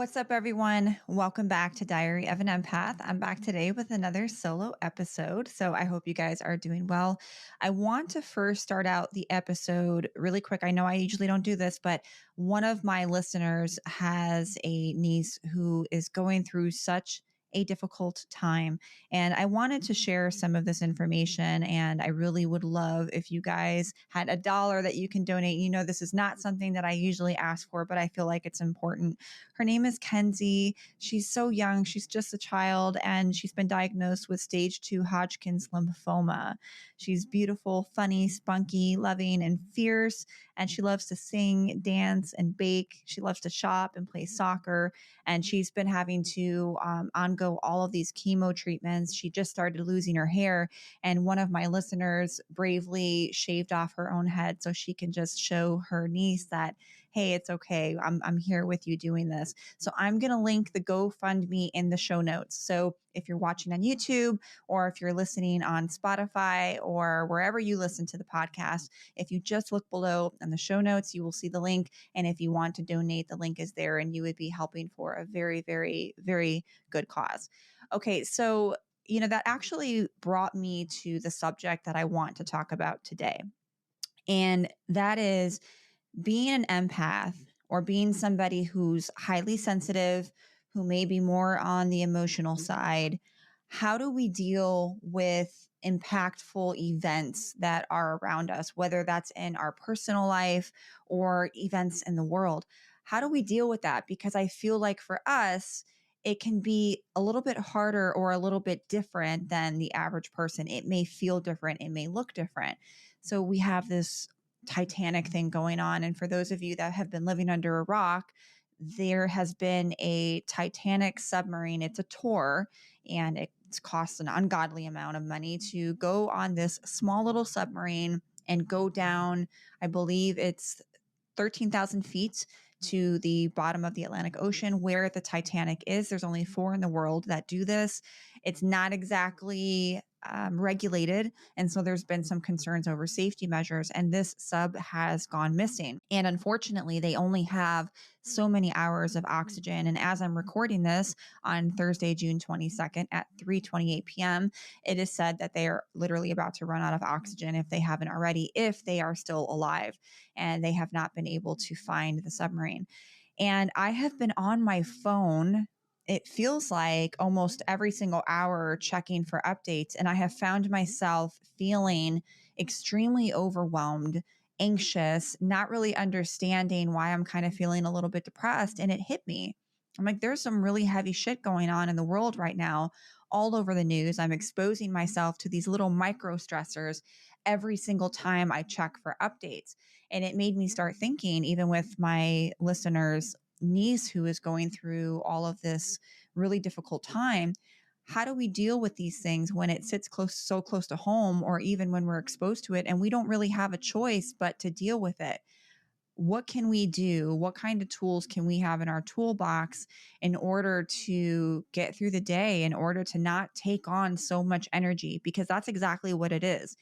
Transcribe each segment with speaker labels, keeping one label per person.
Speaker 1: What's up, everyone? Welcome back to Diary of an Empath. I'm back today with another solo episode, so I hope you guys are doing well. I want to first start out the episode really quick. I know I usually don't do this, but one of my listeners has a niece who is going through such a difficult time, and I wanted to share some of this information, and I really would love if you guys had $1 that you can donate. You know, this is not something that I usually ask for, but I feel like it's important. Her name is Kenzie. She's so young. She's just a child, and she's been diagnosed with stage 2 Hodgkin's lymphoma. She's beautiful, funny, spunky, loving, and fierce. And she loves to sing, dance, and bake. She loves to shop and play soccer. And she's been having to undergo all of these chemo treatments. She just started losing her hair. And one of my listeners bravely shaved off her own head so she can just show her niece that, hey, it's okay. I'm here with you doing this. So I'm going to link the GoFundMe in the show notes. So if you're watching on YouTube or if you're listening on Spotify or wherever you listen to the podcast, if you just look below in the show notes, you will see the link. And if you want to donate, the link is there and you would be helping for a very, very, very good cause. Okay, so that actually brought me to the subject that I want to talk about today. And that is being an empath or being somebody who's highly sensitive, who may be more on the emotional side. How do we deal with impactful events that are around us, whether that's in our personal life or events in the world? How do we deal with that? Because I feel like for us, it can be a little bit harder or a little bit different than the average person. It may feel different. It may look different. So we have this Titanic thing going on. And for those of you that have been living under a rock, there has been a Titanic submarine. It's a tour, and it costs an ungodly amount of money to go on this small little submarine and go down, I believe it's 13,000 feet to the bottom of the Atlantic Ocean where the Titanic is. There's only 4 in the world that do this. It's not exactly regulated. And so there's been some concerns over safety measures, and this sub has gone missing. And unfortunately, they only have so many hours of oxygen. And as I'm recording this on Thursday, June 22nd at 3:28 p.m., it is said that they are literally about to run out of oxygen if they haven't already, if they are still alive, and they have not been able to find the submarine. And I have been on my phone, it feels like almost every single hour, checking for updates. And I have found myself feeling extremely overwhelmed, anxious, not really understanding why I'm kind of feeling a little bit depressed. And it hit me. I'm like, there's some really heavy shit going on in the world right now, all over the news. I'm exposing myself to these little micro stressors every single time I check for updates. And it made me start thinking, even with my listeners' niece who is going through all of this really difficult time, how do we deal with these things when it sits so close to home, or even when we're exposed to it and we don't really have a choice but to deal with it? What can we do? What kind of tools can we have in our toolbox in order to get through the day, in order to not take on so much energy? Because that's exactly what it is.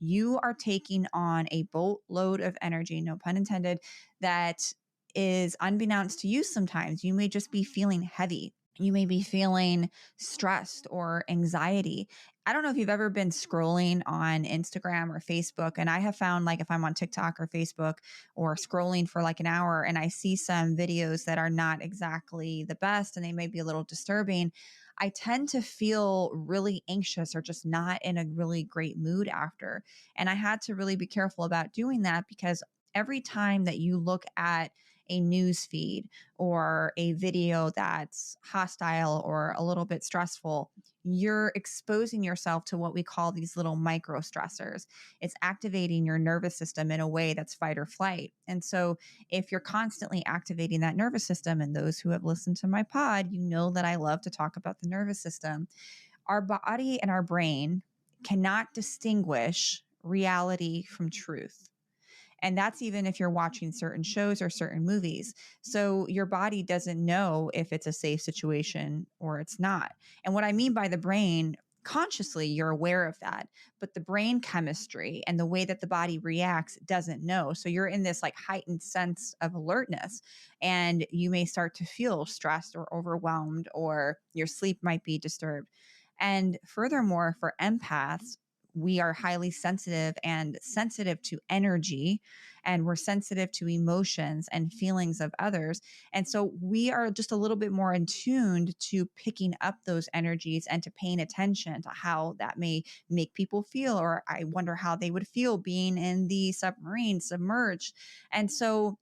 Speaker 1: You are taking on a boatload of energy, no pun intended, that is unbeknownst to you sometimes. You may just be feeling heavy. You may be feeling stressed or anxiety. I don't know if you've ever been scrolling on Instagram or Facebook, and I have found, like, if I'm on TikTok or Facebook or scrolling for like an hour and I see some videos that are not exactly the best and they may be a little disturbing, I tend to feel really anxious or just not in a really great mood after. And I had to really be careful about doing that, because every time that you look at a news feed or a video that's hostile or a little bit stressful, you're exposing yourself to what we call these little micro stressors. It's activating your nervous system in a way that's fight or flight. And so if you're constantly activating that nervous system, and those who have listened to my pod, you know that I love to talk about the nervous system. Our body and our brain cannot distinguish reality from truth. And that's even if you're watching certain shows or certain movies. So your body doesn't know if it's a safe situation or it's not. And what I mean by the brain, consciously you're aware of that, but the brain chemistry and the way that the body reacts doesn't know. So you're in this like heightened sense of alertness, and you may start to feel stressed or overwhelmed, or your sleep might be disturbed. And furthermore, for empaths, we are highly sensitive and sensitive to energy, and we're sensitive to emotions and feelings of others. And so we are just a little bit more in tuned to picking up those energies and to paying attention to how that may make people feel, or I wonder how they would feel being in the submarine submerged. And so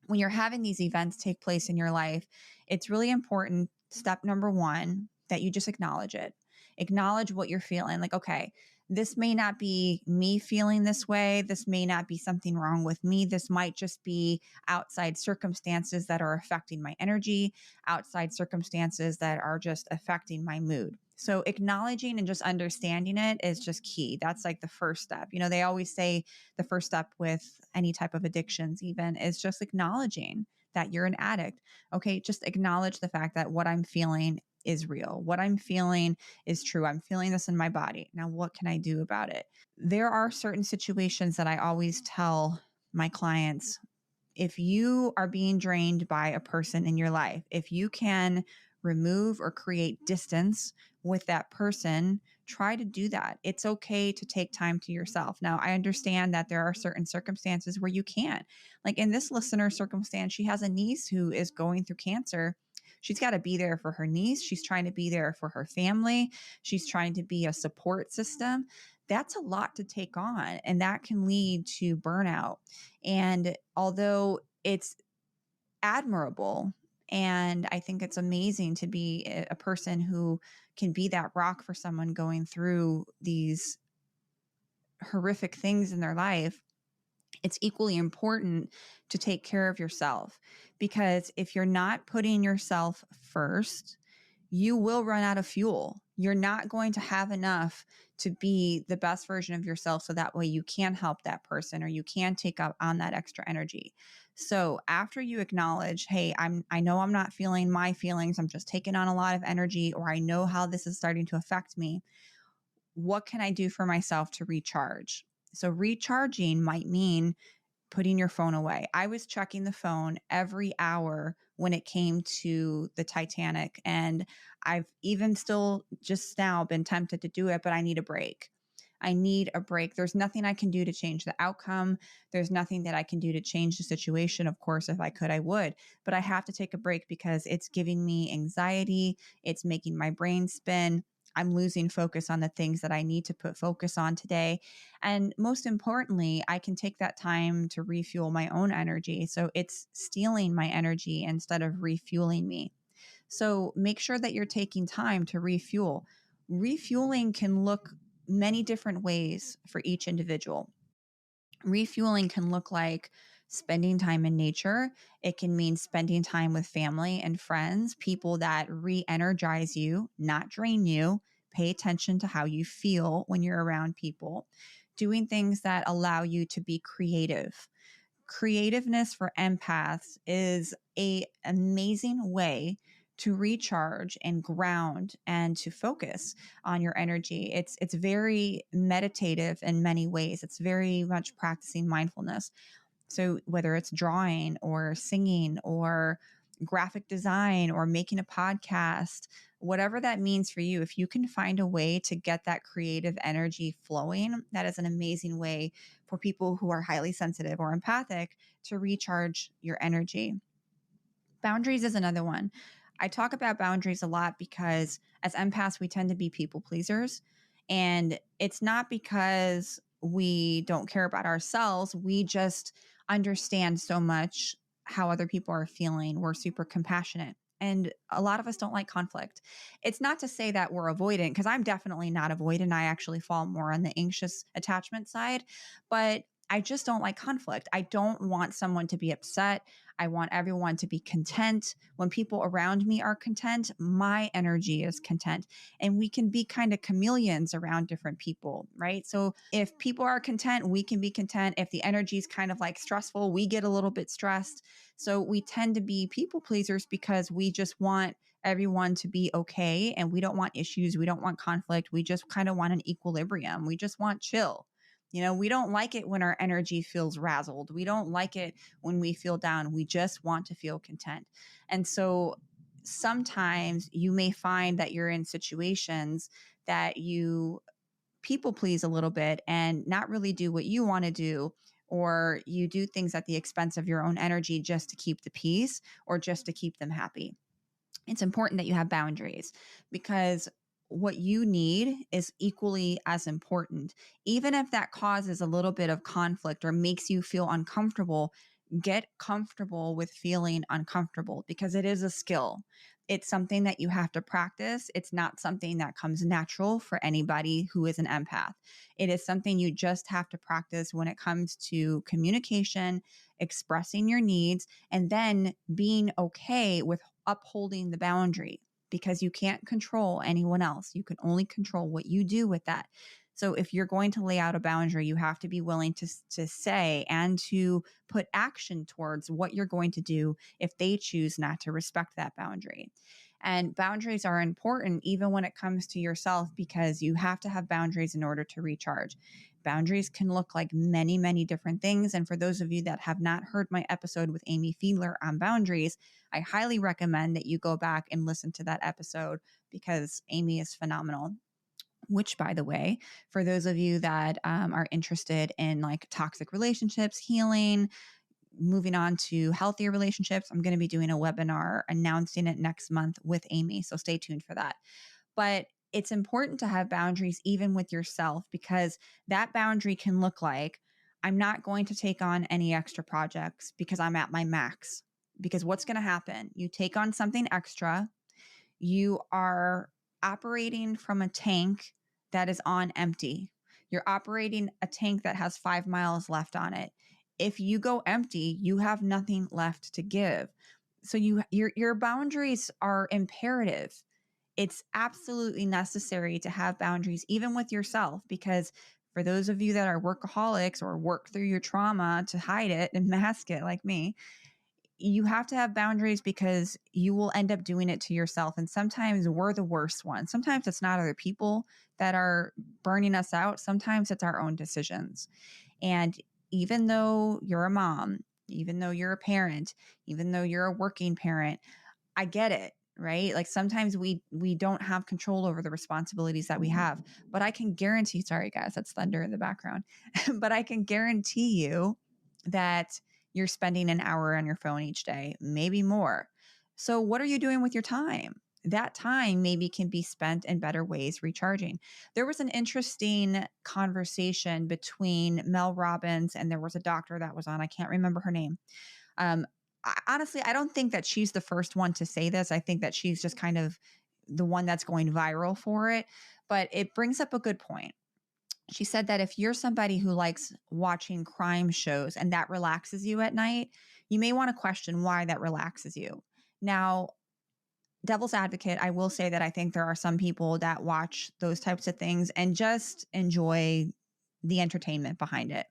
Speaker 1: when you're having these events take place in your life, it's really important. Step number one, that you just acknowledge it. Acknowledge what you're feeling. Like, okay, this may not be me feeling this way. This may not be something wrong with me. This might just be outside circumstances that are affecting my energy, outside circumstances that are just affecting my mood. So acknowledging and just understanding it is just key. That's like the first step. You know, they always say the first step with any type of addictions, even, is just acknowledging that you're an addict. Okay, just acknowledge the fact that what I'm feeling is real. What I'm feeling is true. I'm feeling this in my body. Now, what can I do about it? There are certain situations that I always tell my clients, if you are being drained by a person in your life, if you can remove or create distance with that person, try to do that. It's okay to take time to yourself. Now, I understand that there are certain circumstances where you can't. Like in this listener circumstance, she has a niece who is going through cancer. She's got to be there for her niece. She's trying to be there for her family. She's trying to be a support system. That's a lot to take on, and that can lead to burnout. And although it's admirable, and I think it's amazing to be a person who can be that rock for someone going through these horrific things in their life, it's equally important to take care of yourself, because if you're not putting yourself first, you will run out of fuel. You're not going to have enough to be the best version of yourself. So that way you can help that person, or you can take up on that extra energy. So after you acknowledge, hey, I know I'm not feeling my feelings. I'm just taking on a lot of energy, or I know how this is starting to affect me. What can I do for myself to recharge? So recharging might mean putting your phone away. I was checking the phone every hour when it came to the Titanic, and I've even still just now been tempted to do it, but I need a break. I need a break. There's nothing I can do to change the outcome. There's nothing that I can do to change the situation. Of course, if I could, I would, but I have to take a break because it's giving me anxiety. It's making my brain spin. I'm losing focus on the things that I need to put focus on today. And most importantly, I can take that time to refuel my own energy. So it's stealing my energy instead of refueling me. So make sure that you're taking time to refuel. Refueling can look many different ways for each individual. Refueling can look like spending time in nature. It can mean spending time with family and friends, people that re energize you, not drain you. Pay attention to how you feel when you're around people. Doing things that allow you to be creative. Creativeness for empaths is an amazing way to recharge and ground and to focus on your energy. It's very meditative in many ways. It's very much practicing mindfulness. So whether it's drawing or singing or graphic design or making a podcast, whatever that means for you, if you can find a way to get that creative energy flowing, that is an amazing way for people who are highly sensitive or empathic to recharge your energy. Boundaries is another one. I talk about boundaries a lot because as empaths, we tend to be people pleasers. And it's not because we don't care about ourselves. We just understand so much how other people are feeling. We're super compassionate. And a lot of us don't like conflict. It's not to say that we're avoidant, because I'm definitely not avoidant. I actually fall more on the anxious attachment side, but I just don't like conflict. I don't want someone to be upset. I want everyone to be content. When people around me are content, my energy is content. And we can be kind of chameleons around different people, right? So if people are content, we can be content. If the energy is kind of like stressful, we get a little bit stressed. So we tend to be people pleasers because we just want everyone to be okay, and we don't want issues. We don't want conflict. We just kind of want an equilibrium. We just want chill. We don't like it when our energy feels razzled. We don't like it when we feel down. We just want to feel content. And so sometimes you may find that you're in situations that you people please a little bit and not really do what you want to do, or you do things at the expense of your own energy just to keep the peace or just to keep them happy. It's important that you have boundaries, because what you need is equally as important. Even if that causes a little bit of conflict or makes you feel uncomfortable, get comfortable with feeling uncomfortable, because it is a skill. It's something that you have to practice. It's not something that comes natural for anybody who is an empath. It is something you just have to practice when it comes to communication, expressing your needs, and then being okay with upholding the boundary, because you can't control anyone else. You can only control what you do with that. So if you're going to lay out a boundary, you have to be willing to say and to put action towards what you're going to do if they choose not to respect that boundary. And boundaries are important even when it comes to yourself, because you have to have boundaries in order to recharge. Boundaries can look like many, many different things. And for those of you that have not heard my episode with Amy Fiedler on boundaries, I highly recommend that you go back and listen to that episode, because Amy is phenomenal. Which, by the way, for those of you that are interested in like toxic relationships, healing, moving on to healthier relationships, I'm going to be doing a webinar announcing it next month with Amy. So stay tuned for that. But it's important to have boundaries even with yourself, because that boundary can look like, I'm not going to take on any extra projects because I'm at my max. Because what's going to happen? You take on something extra, you are operating from a tank that is on empty. You're operating a tank that has 5 miles left on it. If you go empty, you have nothing left to give. So your boundaries are imperative. It's absolutely necessary to have boundaries, even with yourself, because for those of you that are workaholics or work through your trauma to hide it and mask it like me, you have to have boundaries, because you will end up doing it to yourself. And sometimes we're the worst ones. Sometimes it's not other people that are burning us out. Sometimes it's our own decisions. And even though you're a mom, even though you're a parent, even though you're a working parent, I get it, right? Like sometimes we don't have control over the responsibilities that we have. But I can guarantee, sorry guys, that's thunder in the background. But I can guarantee you that you're spending an hour on your phone each day, maybe more. So what are you doing with your time? That time maybe can be spent in better ways recharging. There was an interesting conversation between Mel Robbins, and there was a doctor that was on. I can't remember her name. Honestly, I don't think that she's the first one to say this. I think that she's just kind of the one that's going viral for it. But it brings up a good point. She said that if you're somebody who likes watching crime shows and that relaxes you at night, you may want to question why that relaxes you. Now, devil's advocate, I will say that I think there are some people that watch those types of things and just enjoy the entertainment behind it.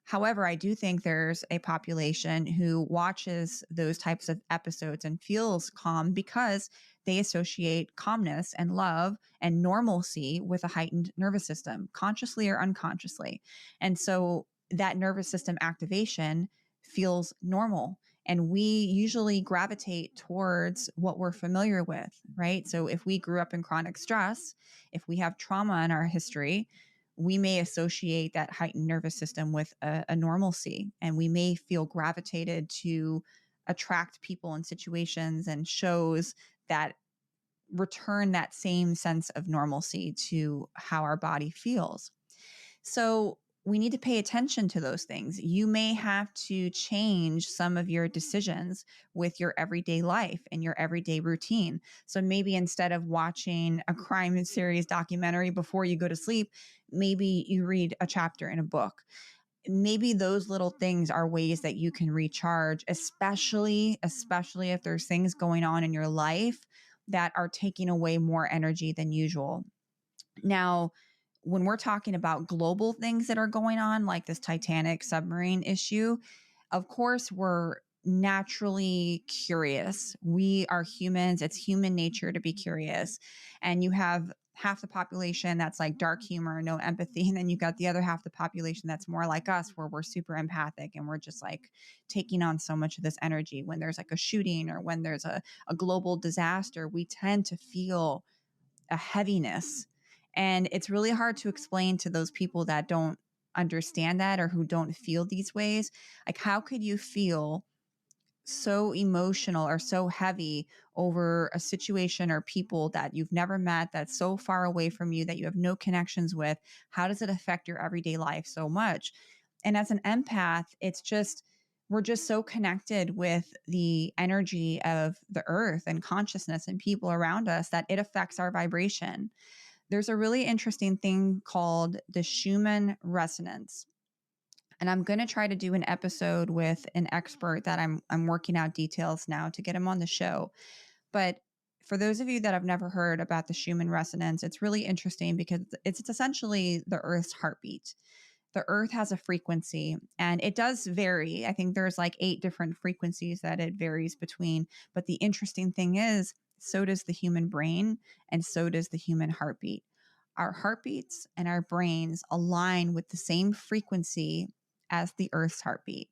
Speaker 1: However, I do think there's a population who watches those types of episodes and feels calm because they associate calmness and love and normalcy with a heightened nervous system, consciously or unconsciously. And so that nervous system activation feels normal. And we usually gravitate towards what we're familiar with, right? So if we grew up in chronic stress, if we have trauma in our history, we may associate that heightened nervous system with a normalcy, and we may feel gravitated to attract people and situations and shows that return that same sense of normalcy to how our body feels. So we need to pay attention to those things. You may have to change some of your decisions with your everyday life and your everyday routine. So maybe instead of watching a crime series documentary before you go to sleep, maybe you read a chapter in a book. Maybe those little things are ways that you can recharge, especially if there's things going on in your life that are taking away more energy than usual. Now, when we're talking about global things that are going on, like this Titanic submarine issue, of course, we're naturally curious. We are humans. It's human nature to be curious. And you have half the population that's like dark humor, no empathy. And then you got the other half the population that's more like us, where we're super empathic and we're just like taking on so much of this energy. When there's like a shooting or when there's a global disaster, we tend to feel a heaviness. And it's really hard to explain to those people that don't understand that or who don't feel these ways. Like, how could you feel so emotional or so heavy over a situation or people that you've never met, that's so far away from you, that you have no connections with? How does it affect your everyday life so much? And as an empath, it's just, we're just so connected with the energy of the earth and consciousness and people around us that it affects our vibration. There's a really interesting thing called the Schumann Resonance. And I'm going to try to do an episode with an expert that I'm working out details now to get him on the show. But for those of you that have never heard about the Schumann resonance, it's really interesting because it's essentially the Earth's heartbeat. The Earth has a frequency and it does vary. I think there's like 8 different frequencies that it varies between. But the interesting thing is, so does the human brain and so does the human heartbeat. Our heartbeats and our brains align with the same frequency as the Earth's heartbeat.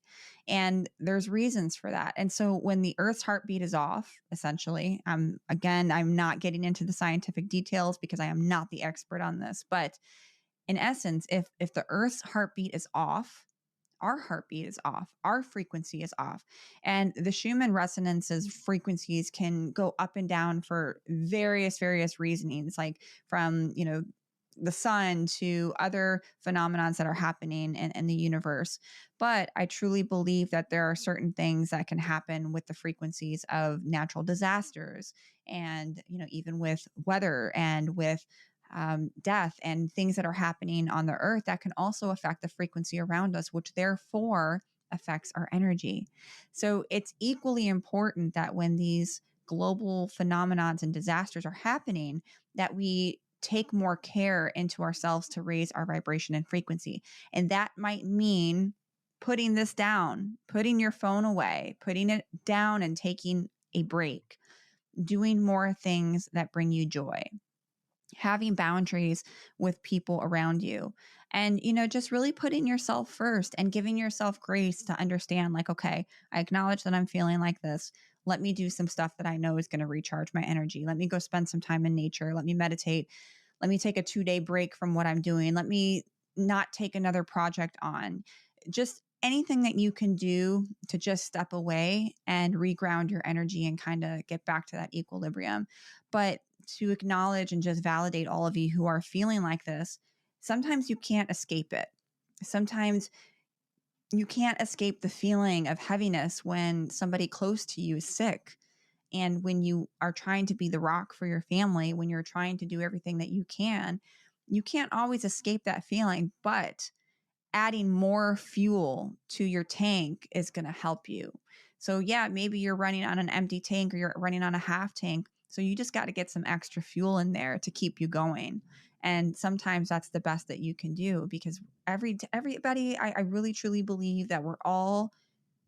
Speaker 1: And there's reasons for that. And so when the Earth's heartbeat is off, essentially, I'm not getting into the scientific details because I am not the expert on this, but in essence, if the Earth's heartbeat is off, our heartbeat is off, our frequency is off. And the Schumann resonance's frequencies can go up and down for various reasonings, like from, the sun to other phenomenons that are happening in the universe. But I truly believe that there are certain things that can happen with the frequencies of natural disasters and, even with weather and with death and things that are happening on the earth that can also affect the frequency around us, which therefore affects our energy. So it's equally important that when these global phenomenons and disasters are happening, that we take more care into ourselves to raise our vibration and frequency. And that might mean putting this down, putting your phone away, putting it down and taking a break, doing more things that bring you joy, having boundaries with people around you, and just really putting yourself first and giving yourself grace to understand, like, okay, I acknowledge that I'm feeling like this. Let me do some stuff that I know is going to recharge my energy. Let me go spend some time in nature. Let me meditate. Let me take a 2-day break from what I'm doing. Let me not take another project on. Just anything that you can do to just step away and reground your energy and kind of get back to that equilibrium. But to acknowledge and just validate all of you who are feeling like this, sometimes you can't escape it. Sometimes you can't escape the feeling of heaviness when somebody close to you is sick. And when you are trying to be the rock for your family, when you're trying to do everything that you can't always escape that feeling. But adding more fuel to your tank is going to help you. So yeah, maybe you're running on an empty tank or you're running on a half tank. So you just got to get some extra fuel in there to keep you going. And sometimes that's the best that you can do, because everybody, I really truly believe that we're all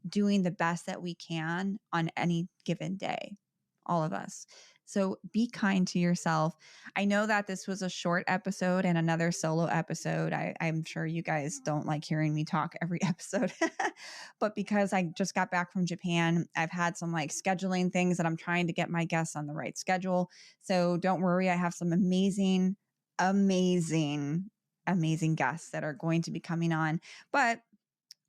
Speaker 1: doing the best that we can on any given day, all of us. So be kind to yourself. I know that this was a short episode and another solo episode. I'm sure you guys don't like hearing me talk every episode, but because I just got back from Japan, I've had some like scheduling things that I'm trying to get my guests on the right schedule. So don't worry, I have some amazing guests that are going to be coming on. But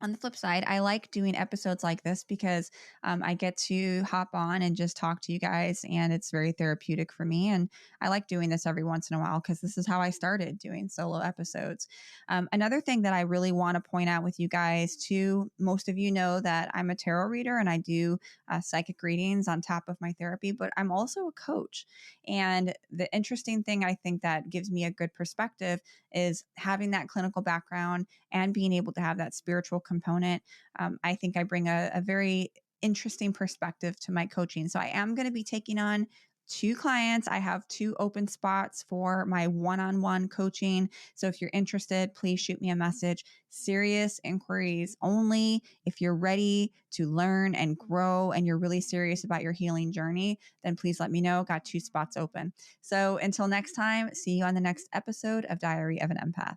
Speaker 1: on the flip side, I like doing episodes like this because I get to hop on and just talk to you guys, and it's very therapeutic for me. And I like doing this every once in a while because this is how I started doing solo episodes. Another thing that I really want to point out with you guys too, most of you know that I'm a tarot reader and I do psychic readings on top of my therapy, but I'm also a coach. And the interesting thing I think that gives me a good perspective is having that clinical background and being able to have that spiritual component. I think I bring a very interesting perspective to my coaching. So I am going to be taking on 2 clients. I have 2 open spots for my one-on-one coaching. So if you're interested, please shoot me a message. Serious inquiries only. If you're ready to learn and grow and you're really serious about your healing journey, then please let me know. Got 2 spots open. So until next time, see you on the next episode of Diary of an Empath.